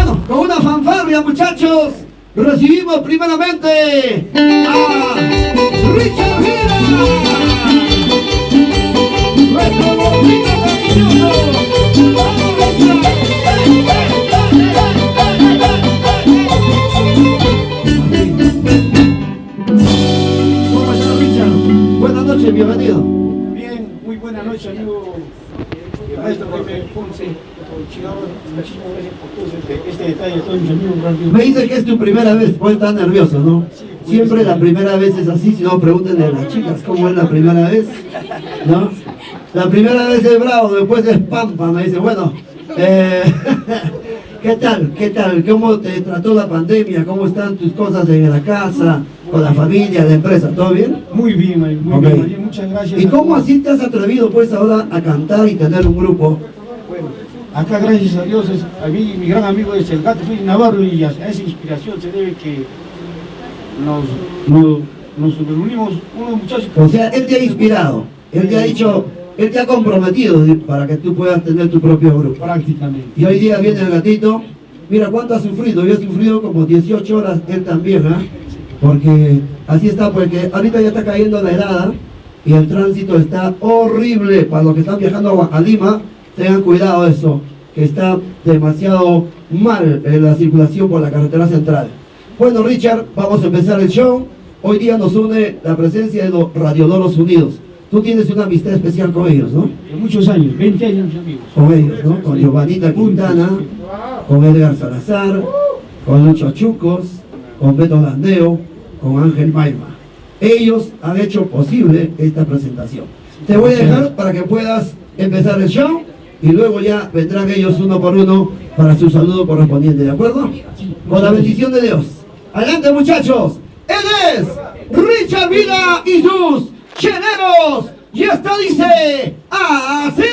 Bueno, con una fanfarria, muchachos, recibimos primeramente a Richard Gira, nuestro bombito cariñoso. ¡Vamos, Richard! ¿Cómo está, Richard? Buenas noches, bienvenido. Bien, muy buena noche, amigo maestro Jaime Ponce. Muchísimas gracias por todo este detalle a todos mis amigos. Me dice que es tu primera vez, pues estás nervioso, ¿no? Siempre la primera vez es así, si no pregúntenle a las chicas cómo es la primera vez, ¿no? La primera vez es bravo, después es pampa, me dice, bueno, ¿qué tal? ¿Qué tal? ¿Cómo te trató la pandemia? ¿Cómo están tus cosas en la casa, con la familia, la empresa? ¿Todo bien? Muy bien, muy Okay. bien, muchas gracias. ¿Y cómo así te has atrevido pues ahora a cantar y tener un grupo? Bueno, acá gracias a Dios, a mí, mi gran amigo es el Gato Luis Navarro, y a esa inspiración se debe que nos reunimos unos muchachos. O sea, él te ha inspirado, él te ha dicho, él te ha comprometido para que tú puedas tener tu propio grupo. Prácticamente. Y hoy día viene el gatito, mira cuánto ha sufrido, yo he sufrido como 18 horas, él también, ¿ah? Porque así está, porque ahorita ya está cayendo la helada y el tránsito está horrible. Para los que están viajando a Lima, tengan cuidado de eso, que está demasiado mal la circulación por la carretera central. Bueno, Richard, vamos a empezar el show. Hoy día nos une la presencia de los Radiodoros Unidos. Tú tienes una amistad especial con ellos, ¿no? De muchos años, 20 años amigos. Con ellos, ¿no? Con Giovanita Quintana, con Edgar Salazar, con Lucho Chucos, con Beto Landeo, con Ángel Maima. Ellos han hecho posible esta presentación. Te voy a dejar para que puedas empezar el show y luego ya vendrán ellos uno por uno para su saludo correspondiente, ¿de acuerdo? Con la bendición de Dios. Adelante, muchachos. Él es Richard Vida y sus Cheleros. Y esto dice así.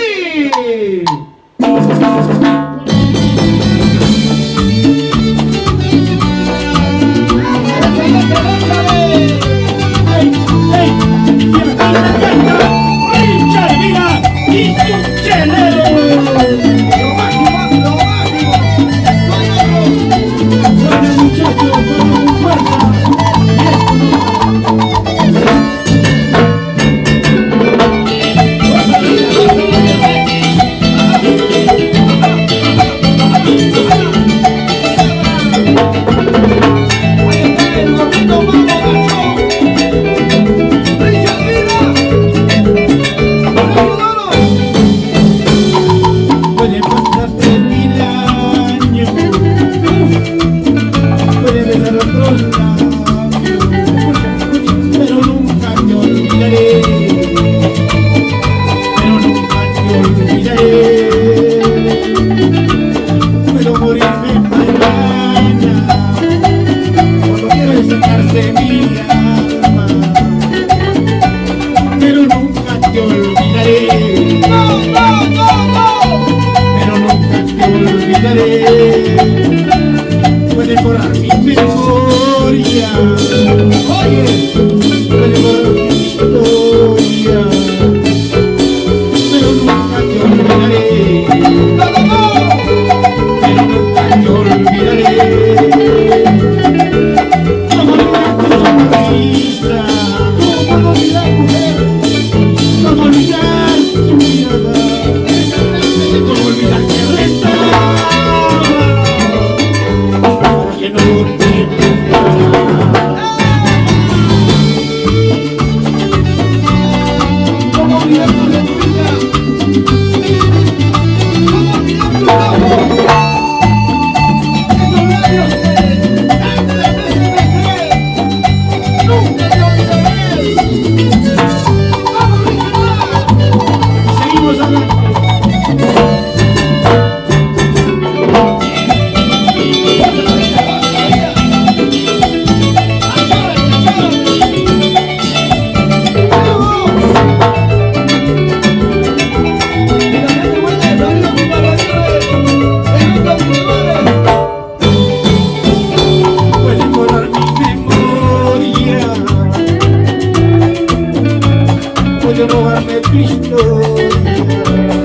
Richard Vida y sus Cheleros. Lo máximo, lo máximo. Bueno, muchachos, con fuerza. Puede pasarte 1000 años, puede besar otros labios, pero nunca te olvidaré, pero nunca te olvidaré. Puedo morirme mañana, cuando quiero sacarse mi alma, pero nunca te olvidaré. Pero nunca te olvidaré. Puede borrar mi memoria, oye, puede borrar mi historia, pero nunca te olvidaré. Pero nunca te olvidaré. Como olvidar tu sonrisa, como olvidar mujer, como olvidar tu mirada, como olvidar que rezaba para que no te olvidara. Como olvidar tu sonrisa, como olvidar tu amor, esos labios que tantas veces besé, nunca te olvidaré. Vamos, Richard. Seguimos adelante. Puede borrar mi memoria, puede robarme tu historia,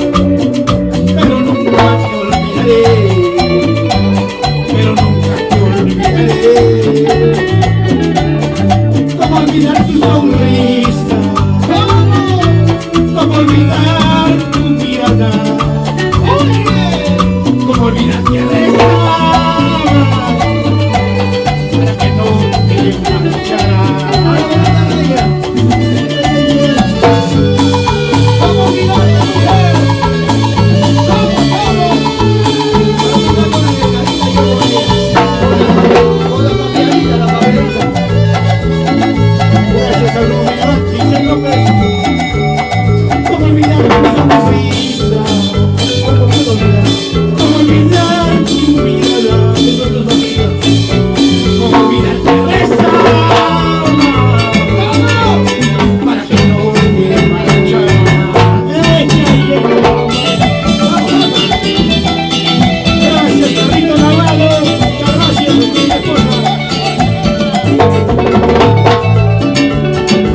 olvidar tu mirada? ¿Cómo olvidar que rezaba para que no te manchara? ¿Cómo olvidar tu mujer? Gracias al Illuminati, señor. ¿Cómo olvidar tu sonrisa? ¿Cómo puedo olvidar? ¿Cómo olvidar tu mirada de tus amigas? ¿Cómo olvidar tu besada? Para que no te marchara. Gracias, Carrito Lavado. Muchas gracias, mi esposa.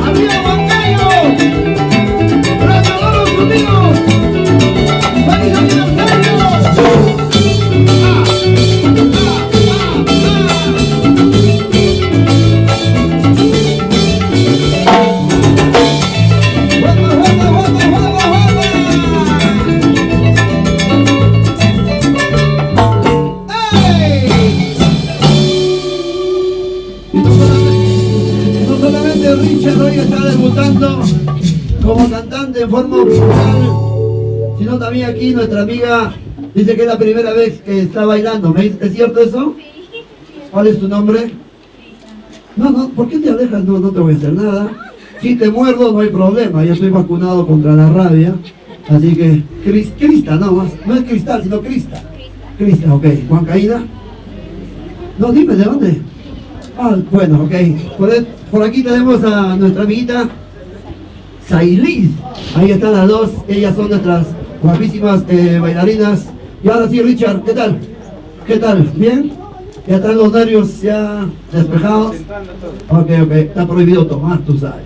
¡Arriba, Huancayo! ¡Gracias a todos los amigos! ¡Feliz aniversario! No solamente Richard hoy está debutando como cantante en forma oficial, sino también aquí nuestra amiga dice que es la primera vez que está bailando. ¿Es cierto eso? ¿Cuál es tu nombre? No, ¿por qué te alejas? No te voy a hacer nada. Si te muerdo no hay problema, ya estoy vacunado contra la rabia. Así que, Crista, no es Cristal, sino Crista. Crista, ok. ¿Huancaína? No, dime, ¿de dónde? Ah, bueno, ok. Por aquí tenemos a nuestra amiguita Sailis. Ahí están las dos. Ellas son nuestras guapísimas bailarinas. Y ahora sí, Richard, ¿qué tal? ¿Qué tal? ¿Bien? ¿Ya están los nervios ya despejados? Ok. Está prohibido tomar, tú sabes.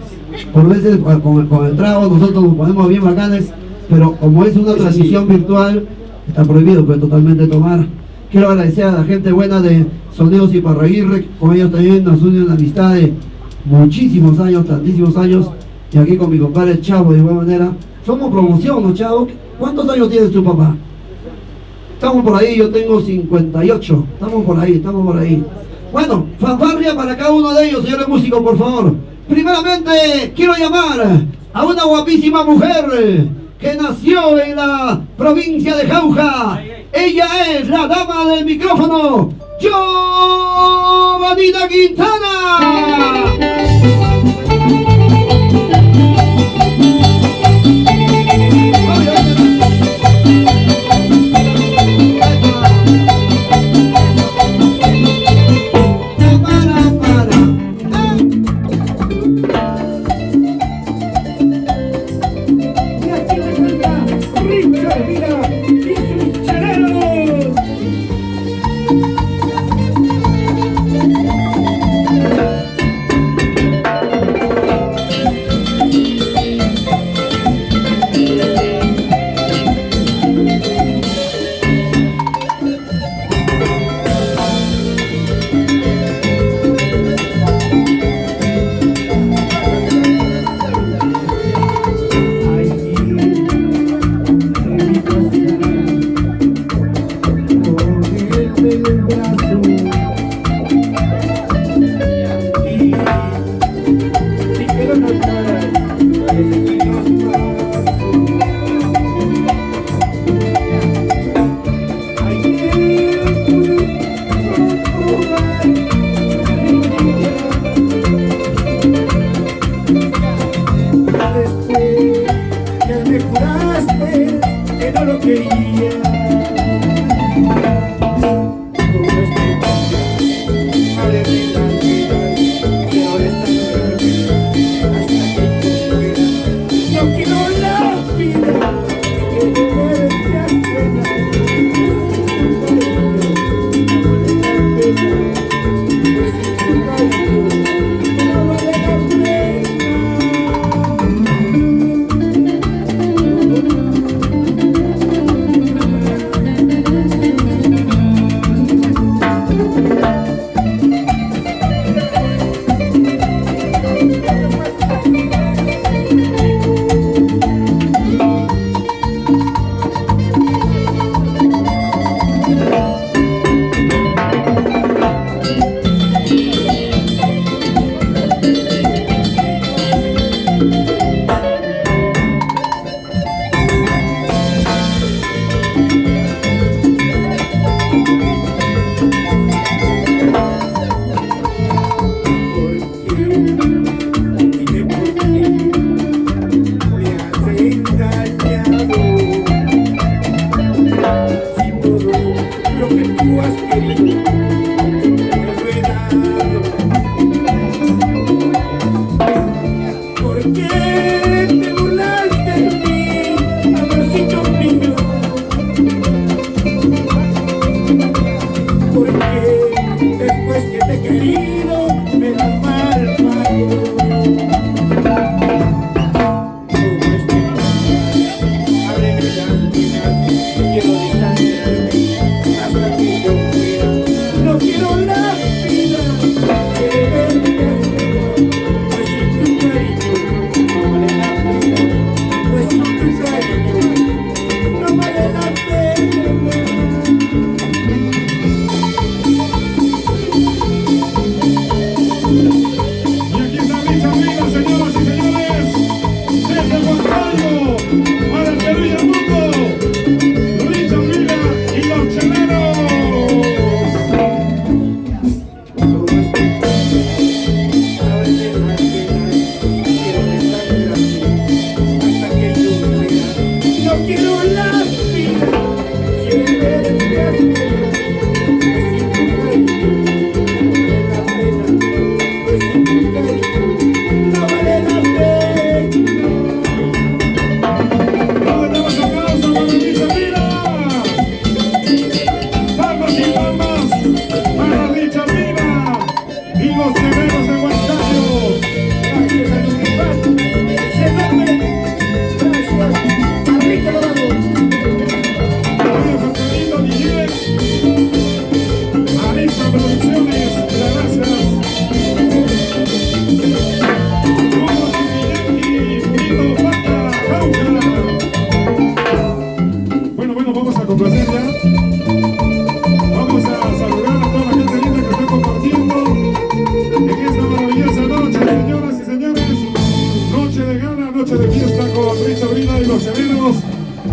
Por veces con el trago nosotros nos ponemos bien bacanes, pero como es una transmisión virtual, está prohibido pues totalmente tomar. Quiero agradecer a la gente buena de Sonidos Iparraguirre, con ellos también nos une una amistad de muchísimos años, tantísimos años, y aquí con mi compadre Chavo de igual manera. Somos promoción, ¿no, Chavo? ¿Cuántos años tienes tu papá? Estamos por ahí, yo tengo 58, estamos por ahí. Bueno, fanfarria para cada uno de ellos, señores músicos, por favor. Primeramente, quiero llamar a una guapísima mujer que nació en la provincia de Jauja. Ella es la dama del micrófono, Giovanita Quintana.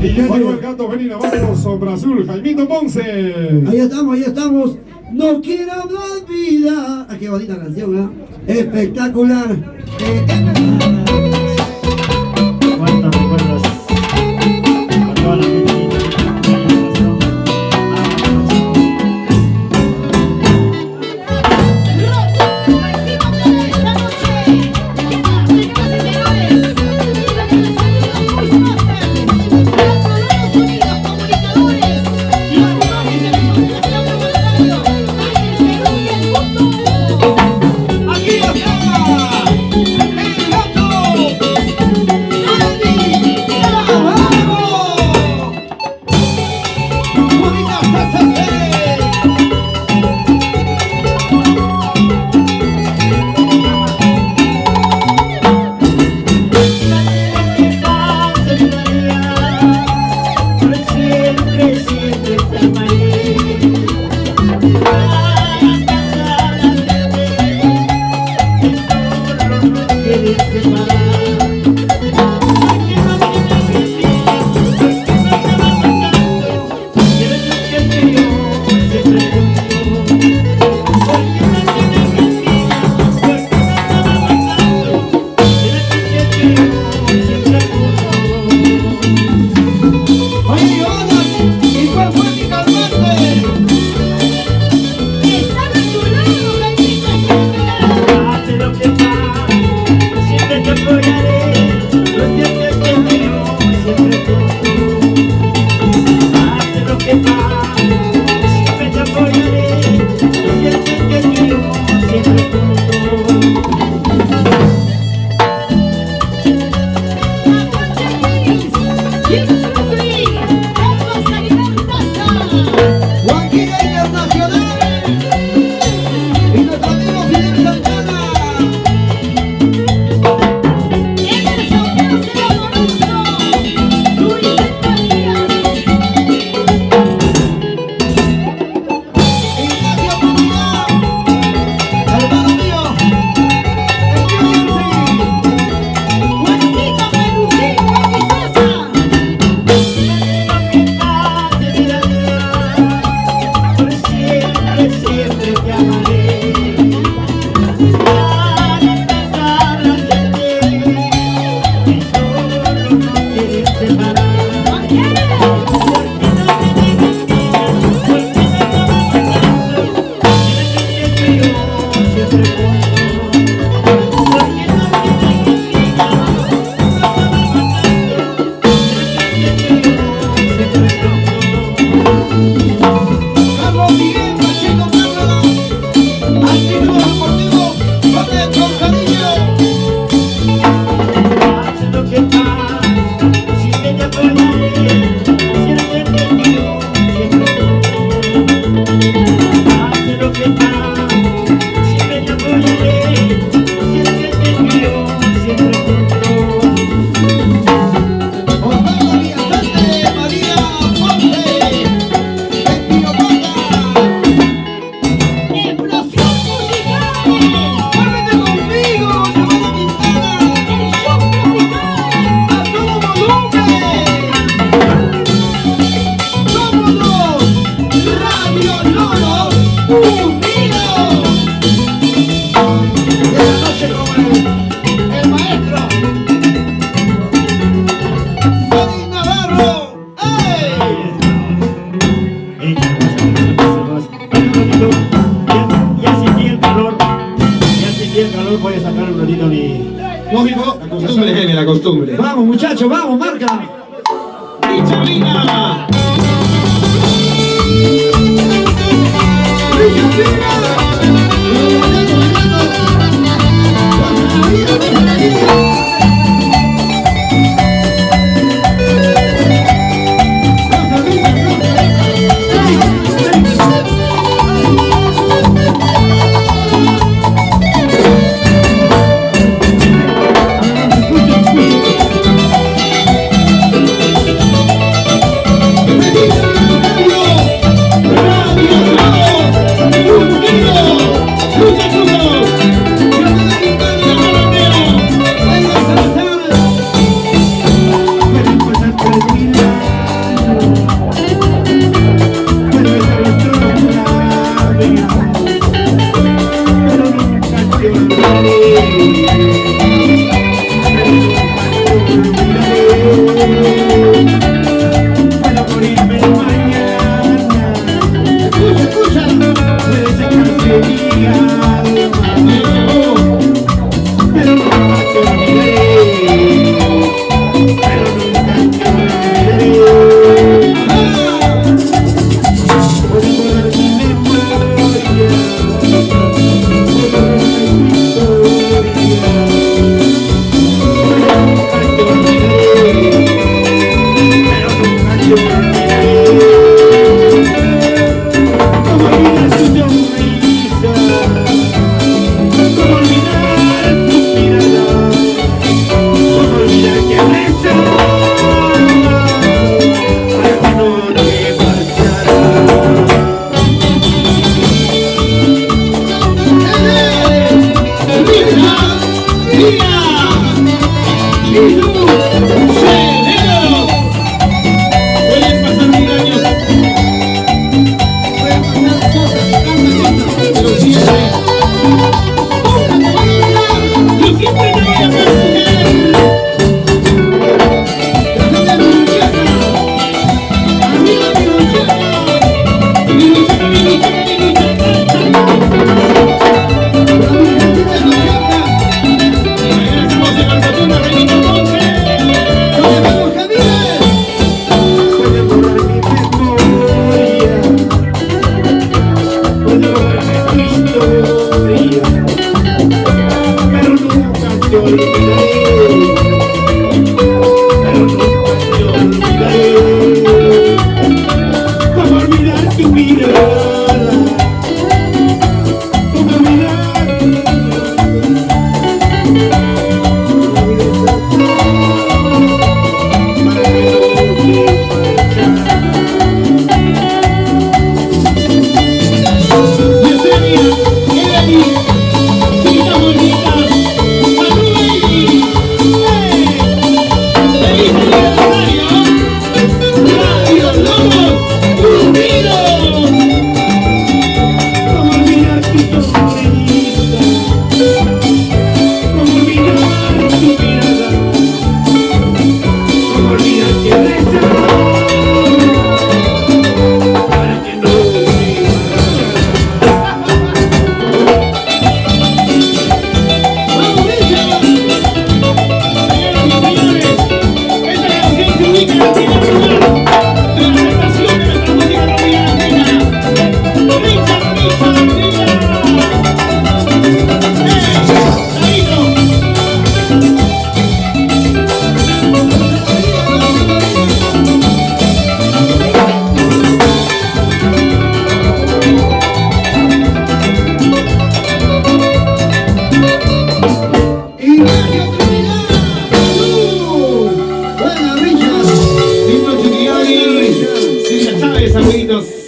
Y ya llegó el gato Felina, vamos, Sombra Azul, Jaimito Ponce. Ahí estamos. No quiero más vida. Ah, qué bonita canción, ¿eh? Espectacular. ¿Cuántos recuerdos? Con toda la gente linda que pasó. ¡Aquí está! ¡El gato!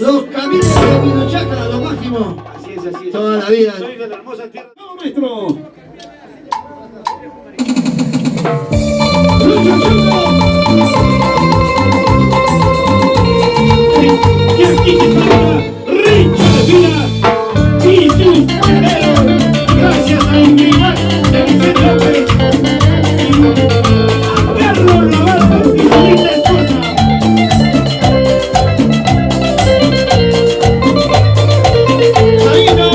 Los caminos de Pinochaca, lo máximo. Así es. Toda la vida. Soy de la hermosa tierra. ¡No, maestro! Y aquí te toca Richard Vila y sus herederos. Gracias a Ingrid de Vicente López. A Carlos Navarro y su linda esposa. Sabino.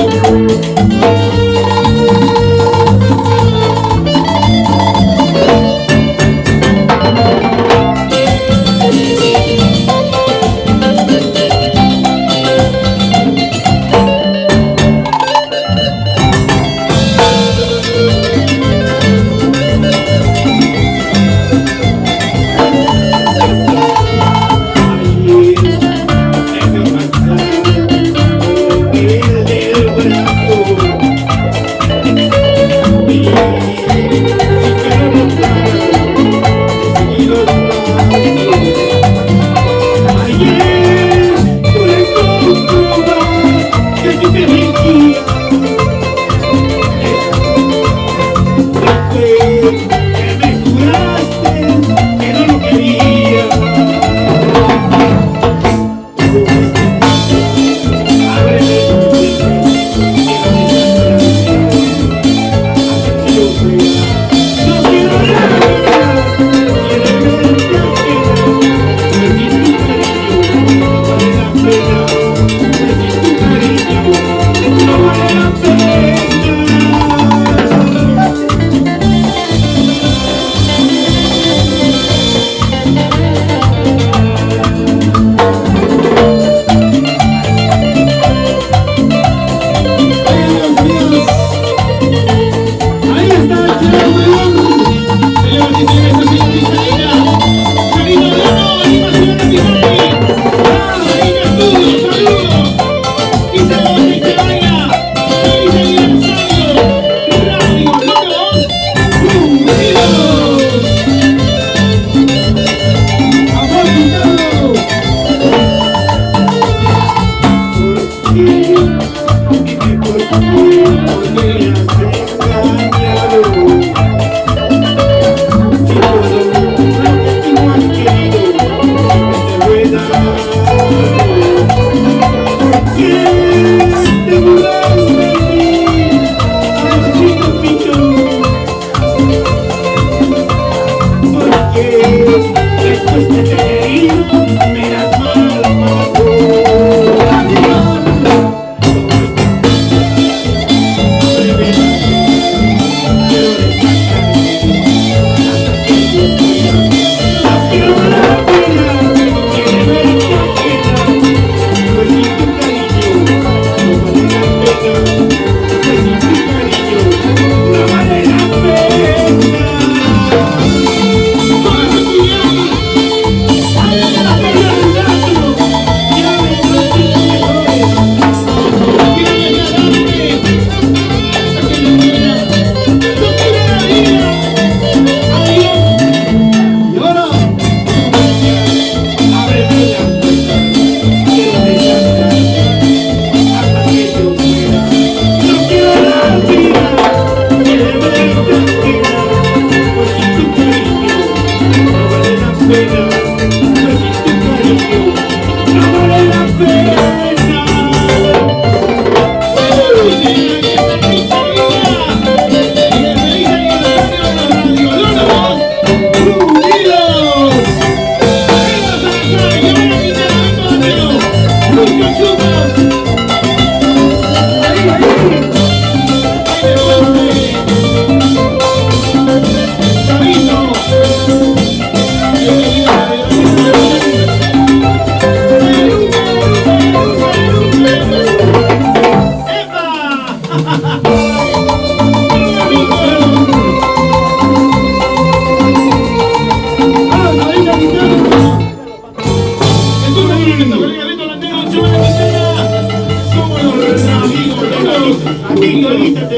no vale la pena.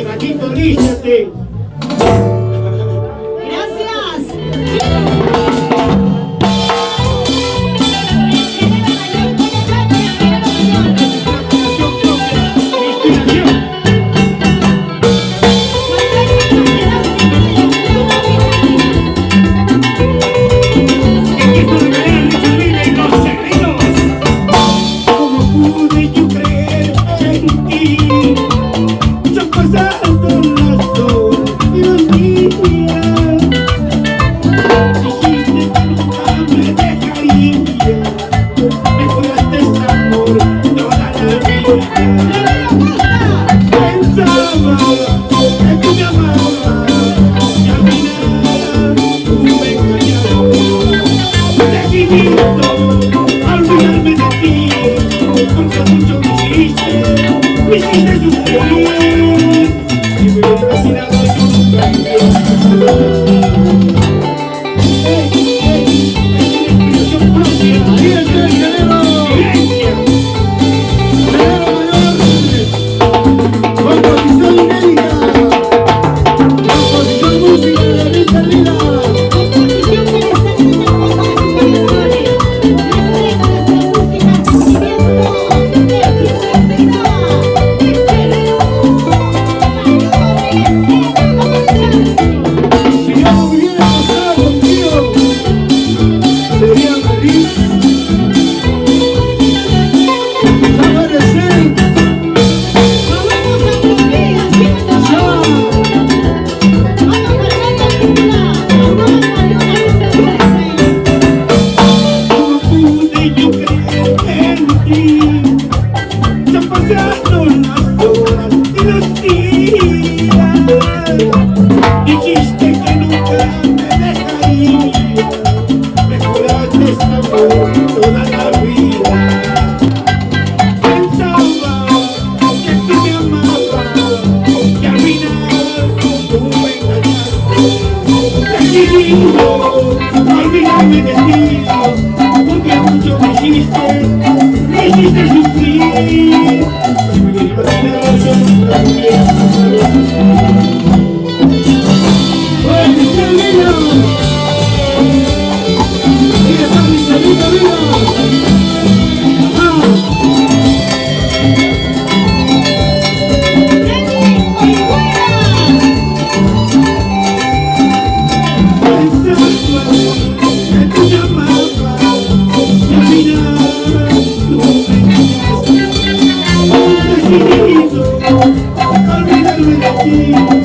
Gatito, lístate. Olvídame de ti, porque mucho me hiciste sufrir. Olvídame de ti.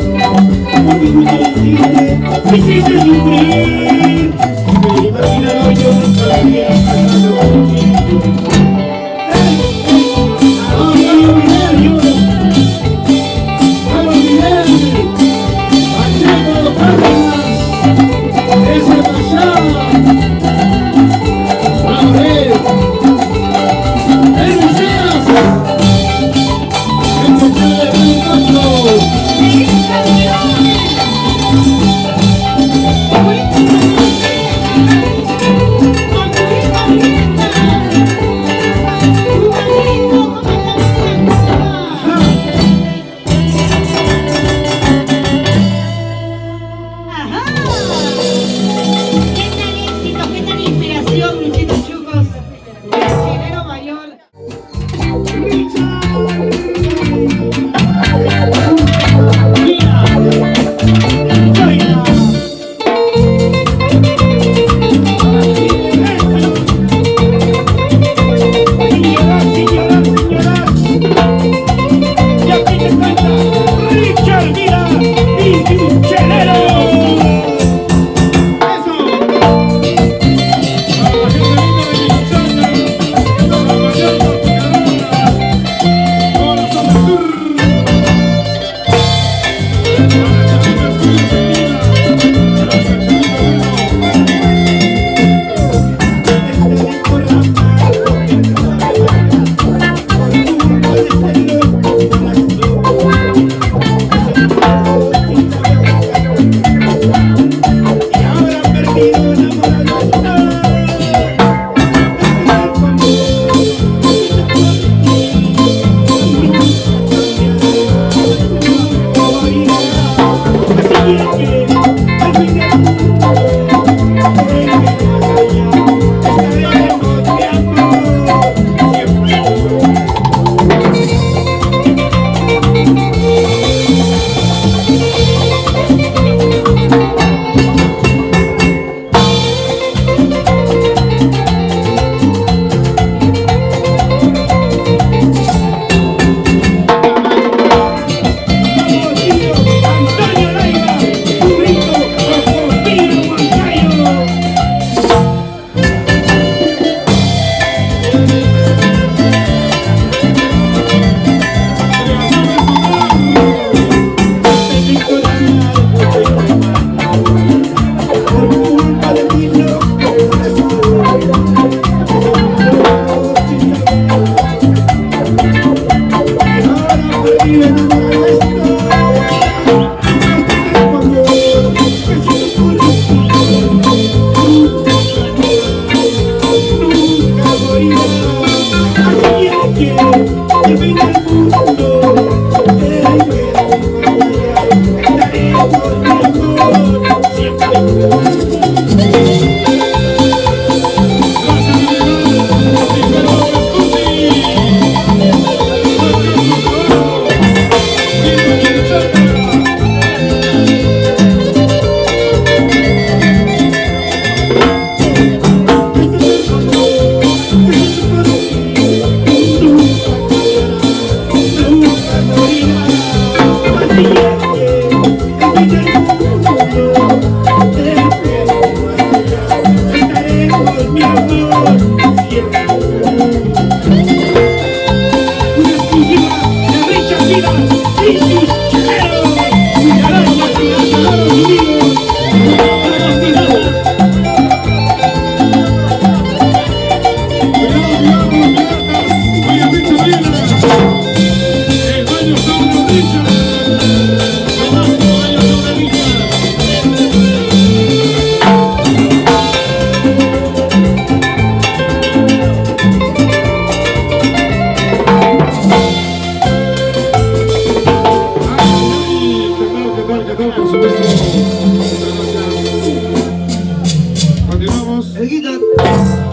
Continuamos. El Guita,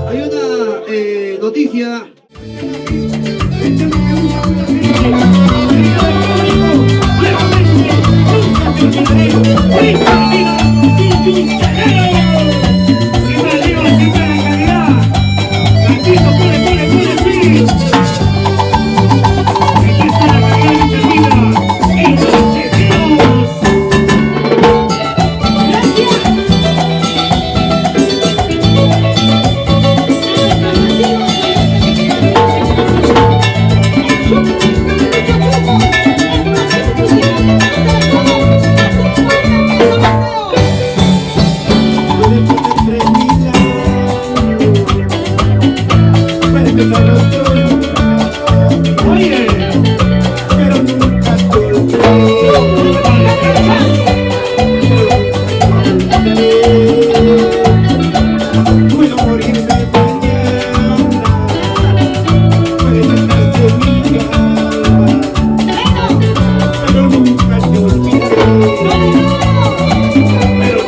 hay una noticia. Pero